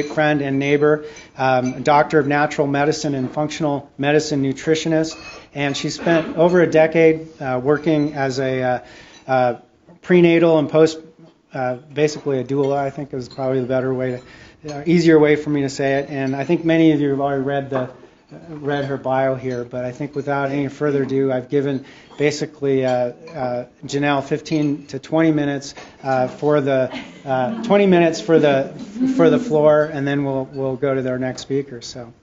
friend and neighbor, a doctor of natural medicine and functional medicine nutritionist, and she spent over a decade working as a prenatal and post, basically a doula, I think is probably the better way to, easier way for me to say it. And I think many of you have already read her bio here, but I think without any further ado, I've given basically Janelle 15 to 20 minutes for the 20 minutes for the floor, and then we'll go to our next speaker. So,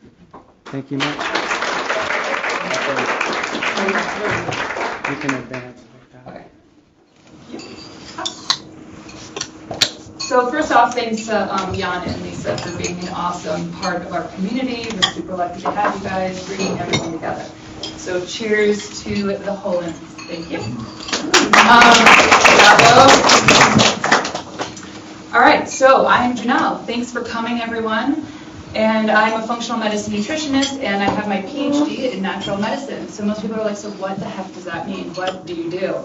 thank you much. You can advance like that. Okay. So first off, thanks to Jan and Lisa for being an awesome part of our community. We're super lucky to have you guys, bringing everyone together. So cheers to the Hollands. Thank you. All right, so I'm Janelle. Thanks for coming, everyone. And I'm a functional medicine nutritionist, and I have my PhD in natural medicine. So most people are like, so what the heck does that mean? What do you do?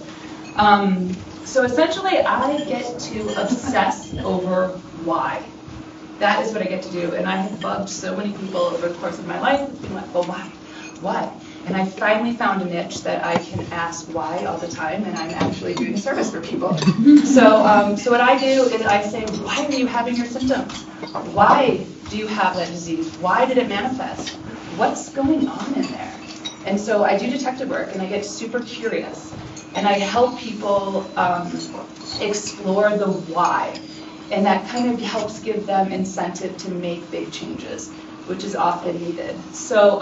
So essentially, I get to obsess over why. That is what I get to do. And I have bugged so many people over the course of my life, being like, well, why? Why? And I finally found a niche that I can ask why all the time, and I'm actually doing a service for people. So what I do is I say, why are you having your symptoms? Why do you have that disease? Why did it manifest? What's going on in there? And so I do detective work, and I get super curious. And I help people explore the why. And that kind of helps give them incentive to make big changes, which is often needed. So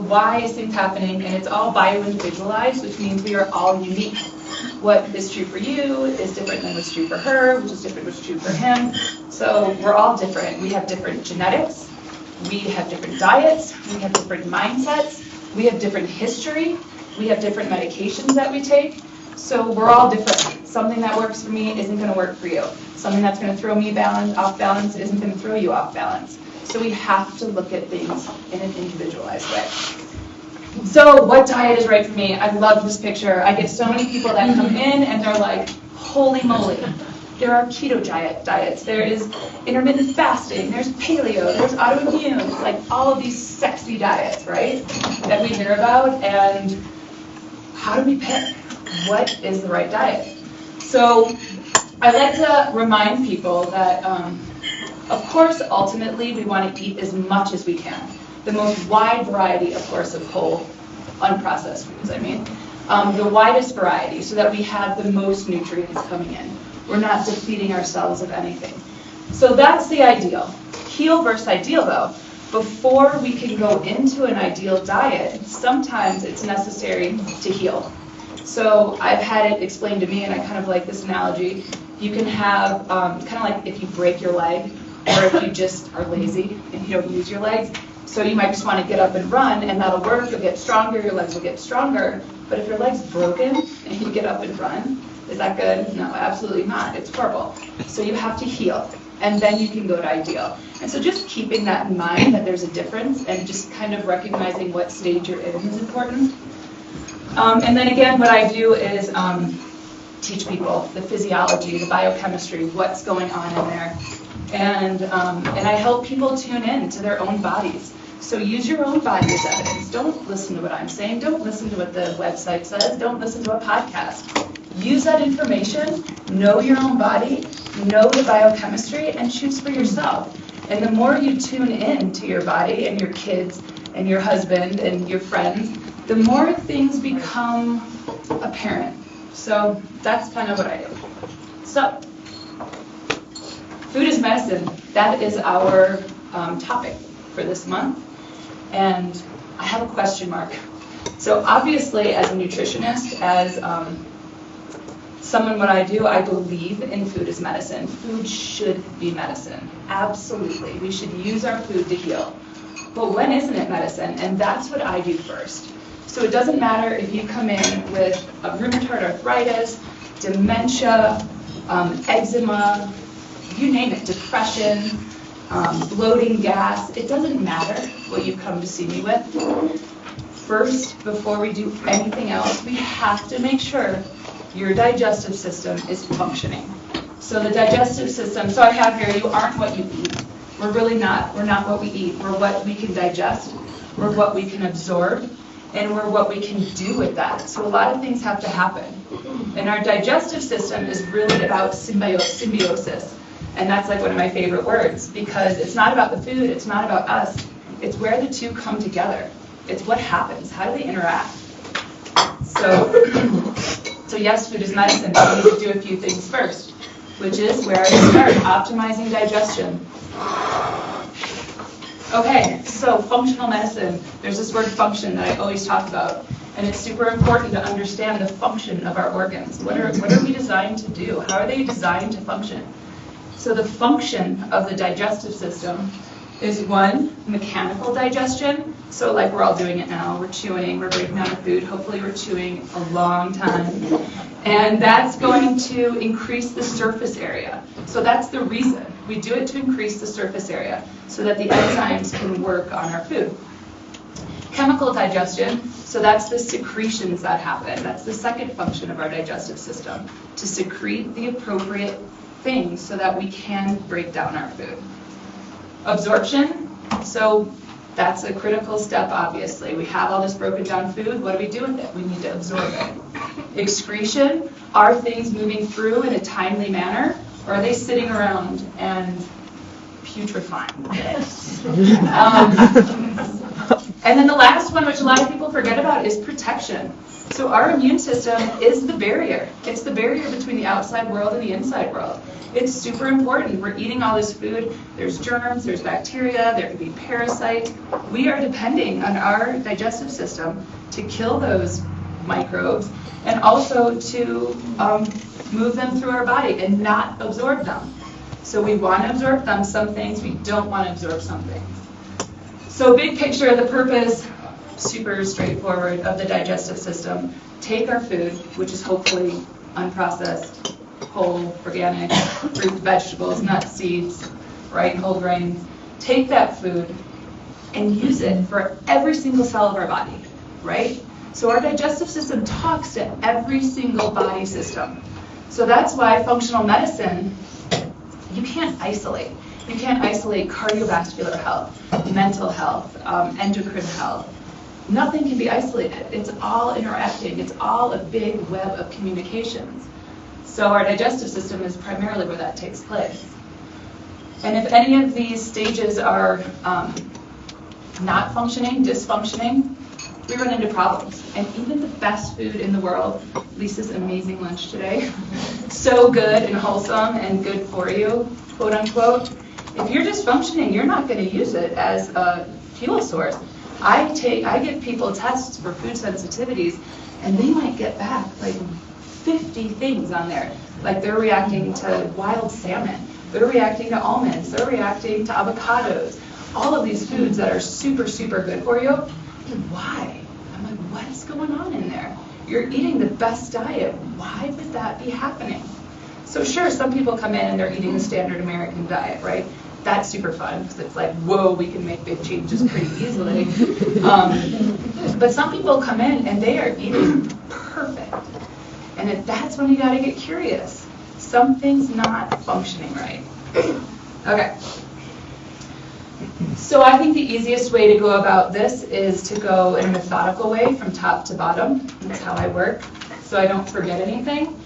why is things happening? And it's all bio-individualized, which means we are all unique. What is true for you is different than what's true for her, which is different than what's true for him. So we're all different. We have different genetics. We have different diets. We have different mindsets. We have different history. We have different medications that we take, so we're all different. Something that works for me isn't going to work for you. Something that's going to throw me off balance isn't going to throw you off balance. So we have to look at things in an individualized way. So what diet is right for me? I love this picture. I get so many people that come in and they're like, holy moly. There are keto diets, there is intermittent fasting, there's paleo, there's autoimmune, it's like all of these sexy diets, right, that we hear about, and how do we pick? What is the right diet? So I like to remind people that, of course, ultimately, we want to eat as much as we can. The most wide variety, of course, of whole, unprocessed foods, the widest variety, so that we have the most nutrients coming in. We're not depleting ourselves of anything. So that's the ideal. Heal versus ideal, though. Before we can go into an ideal diet, sometimes it's necessary to heal. So I've had it explained to me, and I kind of like this analogy. You can have, kind of like if you break your leg, or if you just are lazy and you don't use your legs. So you might just want to get up and run, and that'll work. You'll get stronger, your legs will get stronger. But if your leg's broken and you get up and run, is that good? No, absolutely not. It's horrible. So you have to heal, and then you can go to ideal. And so just keeping that in mind, that there's a difference, and just kind of recognizing what stage you're in is important. And then again, what I do is teach people the physiology, the biochemistry, what's going on in there. And I help people tune in to their own bodies. So use your own body as evidence. Don't listen to what I'm saying. Don't listen to what the website says. Don't listen to a podcast. Use that information, know your own body, know the biochemistry, and choose for yourself. And the more you tune in to your body and your kids and your husband and your friends, the more things become apparent. So that's kind of what I do. So, food is medicine. That is our topic for this month. And I have a question mark. So obviously, as a nutritionist, as someone, what I do, I believe in food as medicine. Food should be medicine. Absolutely. We should use our food to heal. But when isn't it medicine? And that's what I do first. So it doesn't matter if you come in with rheumatoid arthritis, dementia, eczema, you name it, depression, bloating, gas. It doesn't matter what you come to see me with. First, before we do anything else, we have to make sure your digestive system is functioning. So the digestive system, so I have here, you aren't what you eat. We're really not. We're not what we eat. We're what we can digest. We're what we can absorb. And we're what we can do with that. So a lot of things have to happen. And our digestive system is really about symbiosis. And that's like one of my favorite words, because it's not about the food, it's not about us. It's where the two come together. It's what happens. How do they interact? So yes, food is medicine, but we need to do a few things first, which is where I start, optimizing digestion. Okay, so functional medicine. There's this word function that I always talk about, and it's super important to understand the function of our organs. What are we designed to do? How are they designed to function? So the function of the digestive system is one, mechanical digestion. So like we're all doing it now, we're chewing, we're breaking down the food, hopefully we're chewing a long time. And that's going to increase the surface area. So that's the reason. We do it to increase the surface area so that the enzymes can work on our food. Chemical digestion, so that's the secretions that happen. That's the second function of our digestive system, to secrete the appropriate things so that we can break down our food. Absorption, so that's a critical step, obviously. We have all this broken down food. What do we do with it? We need to absorb it. Excretion, are things moving through in a timely manner, or are they sitting around and putrefying? And then the last one, which a lot of people forget about, is protection. So our immune system is the barrier. It's the barrier between the outside world and the inside world. It's super important. We're eating all this food. There's germs, there's bacteria, there could be parasites. We are depending on our digestive system to kill those microbes and also to move them through our body and not absorb them. So we want to absorb them, some things. We don't want to absorb some things. So big picture, the purpose, super straightforward, of the digestive system. Take our food, which is hopefully unprocessed, whole, organic, fruit, vegetables, nuts, seeds, right, whole grains. Take that food and use it for every single cell of our body, right? So our digestive system talks to every single body system. So that's why functional medicine, you can't isolate. You can't isolate cardiovascular health, mental health, endocrine health. Nothing can be isolated. It's all interacting. It's all a big web of communications. So our digestive system is primarily where that takes place. And if any of these stages are not functioning, dysfunctioning, we run into problems. And even the best food in the world, Lisa's amazing lunch today, so good and wholesome and good for you, quote unquote, if you're dysfunctioning, you're not going to use it as a fuel source. I give people tests for food sensitivities, and they might get back like 50 things on there. Like they're reacting to wild salmon, they're reacting to almonds, they're reacting to avocados, all of these foods that are super, super good for you. Why? I'm like, what is going on in there? You're eating the best diet. Why would that be happening? So sure, some people come in and they're eating the standard American diet, right? That's super fun because it's like, whoa, we can make big changes pretty easily. But some people come in and they are eating perfect. And that's when you got to get curious. Something's not functioning right. Okay. So I think the easiest way to go about this is to go in a methodical way from top to bottom. That's how I work, so I don't forget anything.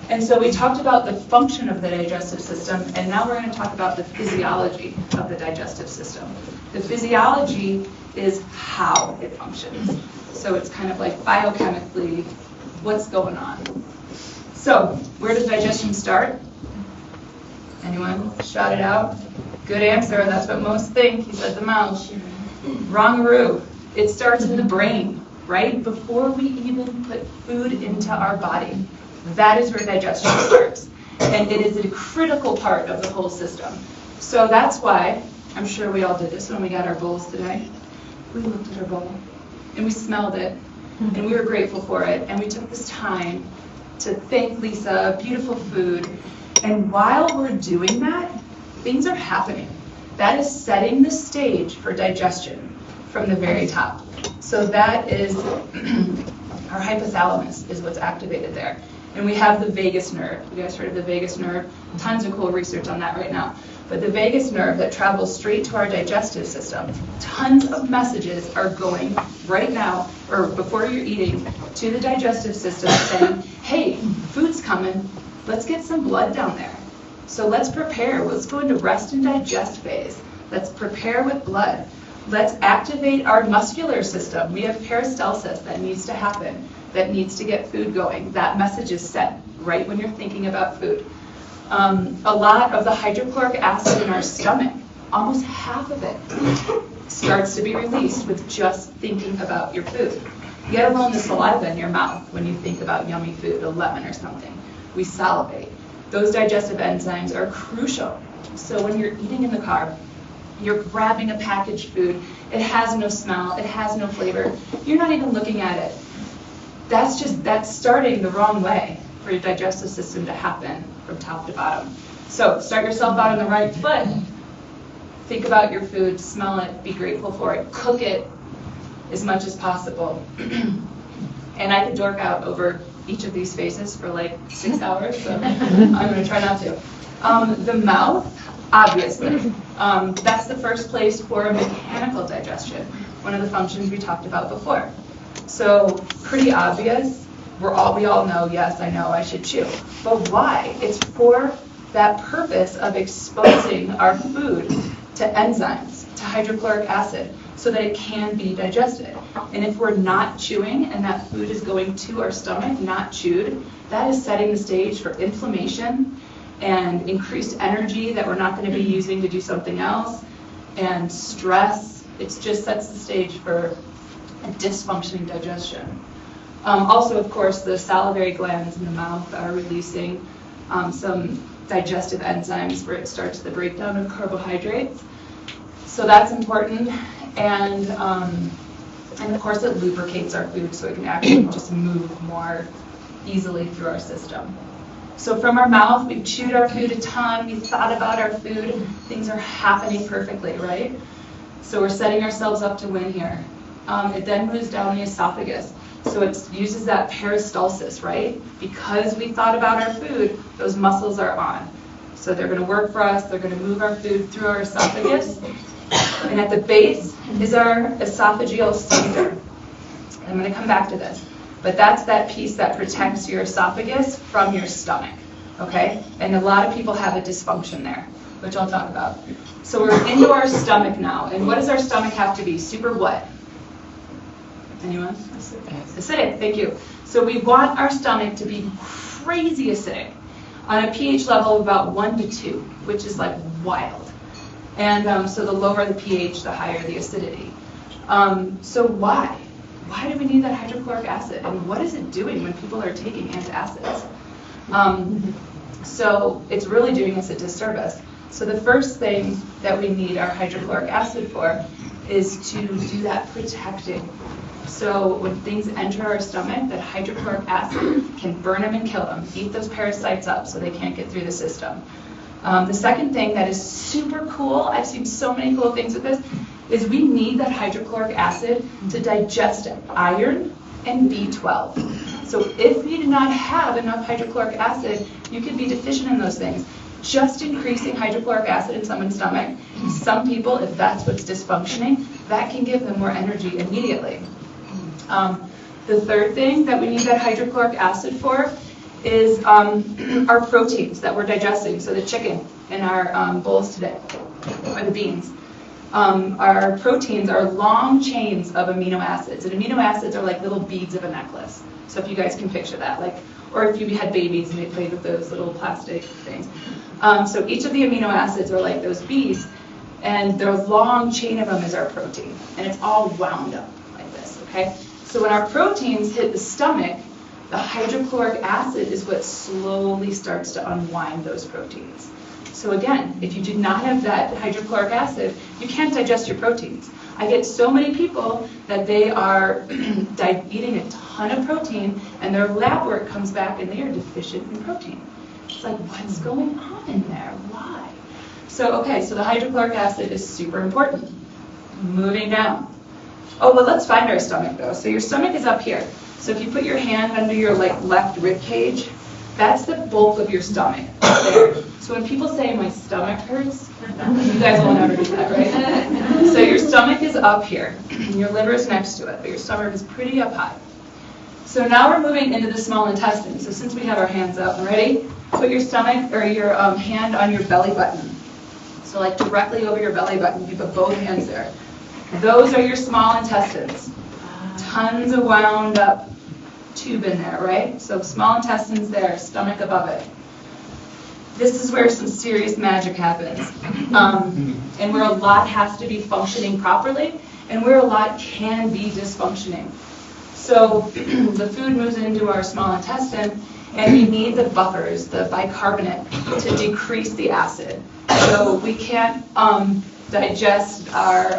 And so we talked about the function of the digestive system, and now we're going to talk about the physiology of the digestive system. The physiology is how it functions. So it's kind of like biochemically, what's going on. So where does digestion start? Anyone? Shout it out. Good answer. That's what most think. He said the mouth. Wrong-a-roo. It starts in the brain, right? Before we even put food into our body. That is where digestion starts. And it is a critical part of the whole system. So that's why, I'm sure we all did this when we got our bowls today. We looked at our bowl, and we smelled it, and we were grateful for it, and we took this time to thank Lisa, beautiful food. And while we're doing that, things are happening. That is setting the stage for digestion from the very top. So that is, our hypothalamus is what's activated there. And we have the vagus nerve. You guys heard of the vagus nerve? Tons of cool research on that right now. But the vagus nerve that travels straight to our digestive system, tons of messages are going right now, or before you're eating, to the digestive system saying, hey, food's coming, let's get some blood down there. So let's prepare. Let's go into rest and digest phase. Let's prepare with blood. Let's activate our muscular system. We have peristalsis that needs to happen, that needs to get food going. That message is sent right when you're thinking about food. A lot of the hydrochloric acid in our stomach, almost half of it, starts to be released with just thinking about your food. Let alone the saliva in your mouth when you think about yummy food, a lemon or something. We salivate. Those digestive enzymes are crucial. So when you're eating in the car, you're grabbing a packaged food, it has no smell, it has no flavor, you're not even looking at it. That's starting the wrong way for your digestive system to happen from top to bottom. So start yourself out on the right foot. Think about your food, smell it, be grateful for it, cook it as much as possible. And I could dork out over each of these phases for like 6 hours, so I'm going to try not to. The mouth, obviously. That's the first place for mechanical digestion, one of the functions we talked about before. So pretty obvious. We all know, yes, I know I should chew. But why? It's for that purpose of exposing our food to enzymes, to hydrochloric acid, so that it can be digested. And if we're not chewing and that food is going to our stomach, not chewed, that is setting the stage for inflammation and increased energy that we're not going to be using to do something else, and stress. It just sets the stage for a dysfunctioning digestion. Also, of course, the salivary glands in the mouth are releasing some digestive enzymes where it starts the breakdown of carbohydrates. So that's important. And of course, it lubricates our food so it can actually just move more easily through our system. So from our mouth, we've chewed our food a ton, we've thought about our food, things are happening perfectly, right? So we're setting ourselves up to win here. It then moves down the esophagus. So it uses that peristalsis, right? Because we thought about our food, those muscles are on. So they're going to work for us, they're going to move our food through our esophagus. And at the base is our esophageal sphincter. I'm going to come back to this. But that's that piece that protects your esophagus from your stomach, okay? And a lot of people have a dysfunction there, which I'll talk about. So we're into our stomach now. And what does our stomach have to be? Super what? Anyone? Acidic, thank you. So we want our stomach to be crazy acidic on a pH level of about 1 to 2, which is like wild. And so the lower the pH, the higher the acidity. So why? Why do we need that hydrochloric acid? And what is it doing when people are taking antacids? So it's really doing us a disservice. So the first thing that we need our hydrochloric acid for is to do that protecting. So when things enter our stomach, that hydrochloric acid can burn them and kill them, eat those parasites up so they can't get through the system. The second thing that is super cool, I've seen so many cool things with this, is we need that hydrochloric acid to digest iron and B12. So if we do not have enough hydrochloric acid, you could be deficient in those things. Just increasing hydrochloric acid in someone's stomach, some people, if that's what's dysfunctioning, that can give them more energy immediately. The third thing that we need that hydrochloric acid for is our proteins that we're digesting. So the chicken in our bowls today, or the beans. Our proteins are long chains of amino acids. And amino acids are like little beads of a necklace. So if you guys can picture that, like, or if you had babies and they played with those little plastic things. So each of the amino acids are like those beads, and the long chain of them is our protein. And it's all wound up like this, okay? So when our proteins hit the stomach, the hydrochloric acid is what slowly starts to unwind those proteins. So again, if you do not have that hydrochloric acid, you can't digest your proteins. I get so many people that they are eating a ton of protein, and their lab work comes back and they are deficient in protein. It's like, what's going on in there? Why? So, okay, so the hydrochloric acid is super important. Moving down. Oh, well, let's find our stomach, though. So your stomach is up here. So if you put your hand under your left rib cage, That's the bulk of your stomach there. So when people say my stomach hurts, you guys will never do that, right? So your stomach is up here, and your liver is next to it, but your stomach is pretty up high. So now we're moving into the small intestine. So since we have our hands up, ready? Put your stomach or your hand on your belly button. So like directly over your belly button, you put both hands there. Those are your small intestines. Tons of wound up tube in there, right? So small intestines there, stomach above it. This is where some serious magic happens. And where a lot has to be functioning properly, and where a lot can be dysfunctioning. So the food moves into our small intestine, and we need the buffers, the bicarbonate, to decrease the acid. So we can't digest our,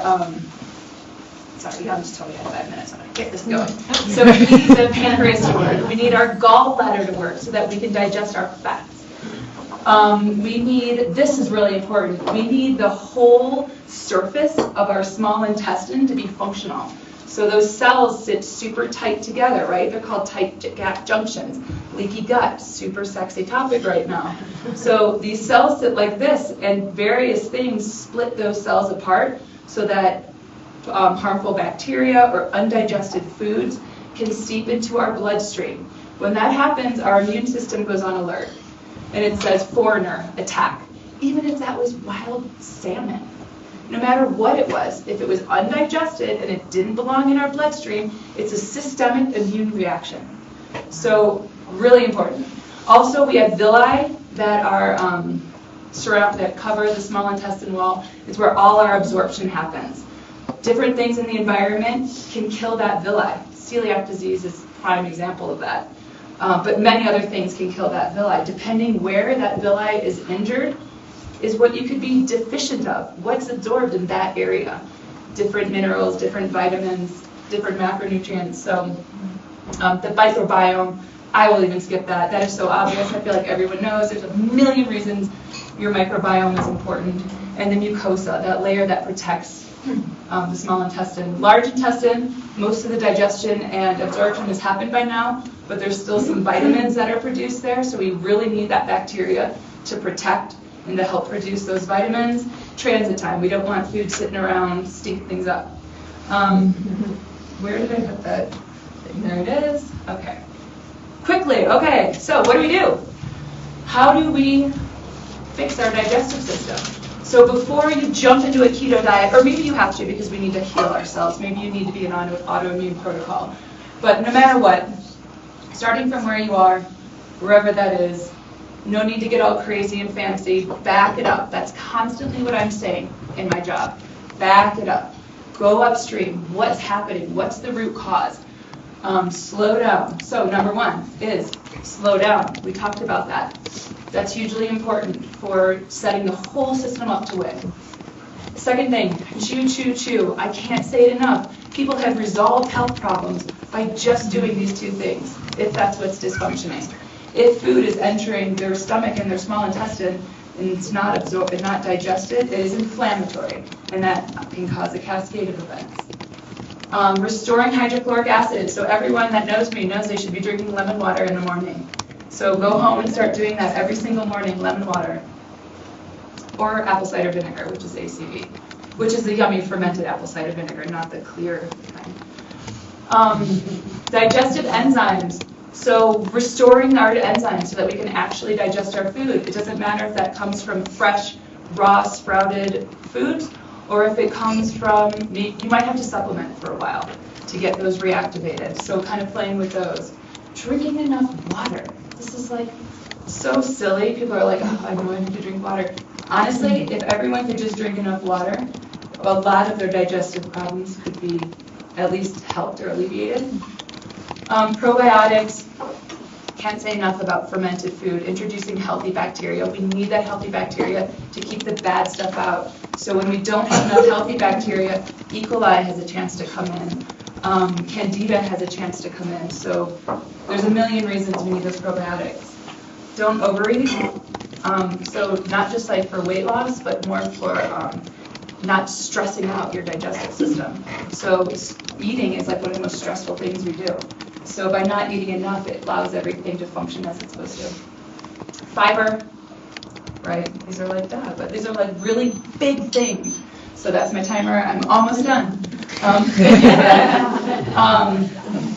sorry, I'm just telling you I have 5 minutes, I'm going to get this going. So we need the pancreas to work. We need our gallbladder to work so that we can digest our fats. We need, this is really important, we need the whole surface of our small intestine to be functional. So those cells sit super tight together, right? They're called tight gap junctions. Leaky gut, super sexy topic right now. So these cells sit like this, and various things split those cells apart so that harmful bacteria or undigested foods can seep into our bloodstream. When that happens, our immune system goes on alert. And it says foreigner, attack. Even if that was wild salmon. No matter what it was, if it was undigested and it didn't belong in our bloodstream, it's a systemic immune reaction. So, really important. Also, we have villi that are that cover the small intestine wall. It's where all our absorption happens. Different things in the environment can kill that villi. Celiac disease is a prime example of that. But many other things can kill that villi. Depending where that villi is injured is what you could be deficient of. What's absorbed in that area? Different minerals, different vitamins, different macronutrients. So the microbiome, I will even skip that. That is so obvious. I feel like everyone knows. There's a million reasons your microbiome is important. And the mucosa, that layer that protects the small intestine. Large intestine, most of the digestion and absorption has happened by now, but there's still some vitamins that are produced there, so we really need that bacteria to protect and to help produce those vitamins. Transit time, we don't want food sitting around, stink things up. Where did I put that thing? There it is. Okay. Quickly, okay, so what do? How do we fix our digestive system? So before you jump into a keto diet, or maybe you have to because we need to heal ourselves, maybe you need to be in an autoimmune protocol, but no matter what, starting from where you are, wherever that is, no need to get all crazy and fancy, back it up. That's constantly what I'm saying in my job. Back it up. Go upstream. What's happening? What's the root cause? Slow down. So number one is slow down. We talked about that. That's hugely important for setting the whole system up to win. Second thing, chew, chew, chew. I can't say it enough. People have resolved health problems by just doing these two things, if that's what's dysfunctioning. If food is entering their stomach and their small intestine and it's not absorbed and not digested, it is inflammatory, and that can cause a cascade of events. Restoring hydrochloric acid. So everyone that knows me knows they should be drinking lemon water in the morning. So go home and start doing that every single morning, lemon water. Or apple cider vinegar, which is ACV, which is the yummy fermented apple cider vinegar, not the clear kind. Digestive enzymes. So restoring our enzymes so that we can actually digest our food. It doesn't matter if that comes from fresh, raw, sprouted foods, or if it comes from meat. You might have to supplement for a while to get those reactivated. So kind of playing with those. Drinking enough water. This is like so silly. People are like, oh, I know I need to drink water. Honestly, if everyone could just drink enough water, a lot of their digestive problems could be at least helped or alleviated. Probiotics, can't say enough about fermented food, introducing healthy bacteria. We need that healthy bacteria to keep the bad stuff out. So when we don't have enough healthy bacteria, E. coli has a chance to come in. Candida has a chance to come in. So there's a million reasons we need those probiotics. Don't overeat. So not just like for weight loss, but more for not stressing out your digestive system. So eating is like one of the most stressful things we do. So by not eating enough, it allows everything to function as it's supposed to. Fiber, right? These are like that, but these are like really big things. So that's my timer. I'm almost done.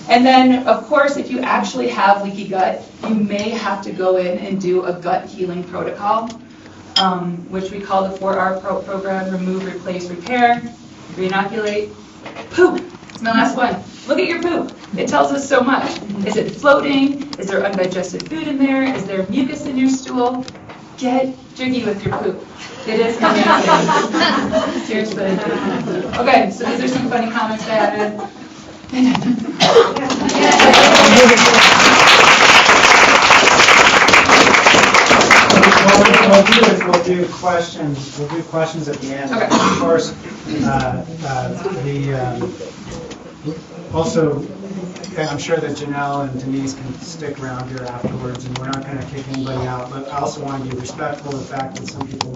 And then, of course, if you actually have leaky gut, you may have to go in and do a gut healing protocol, which we call the 4R program: remove, replace, repair, re-inoculate, poop. It's my last one. Look at your poop. It tells us so much. Is it floating? Is there undigested food in there? Is there mucus in your stool? Get jiggy with your poop. It is amazing. Seriously. Okay, so these are some funny comments I added. What we'll do is we'll do questions. We'll do questions at the end. Okay. Of course, also, I'm sure that Janelle and Denise can stick around here afterwards, and we're not going to kick anybody out. But I also want to be respectful of the fact that some people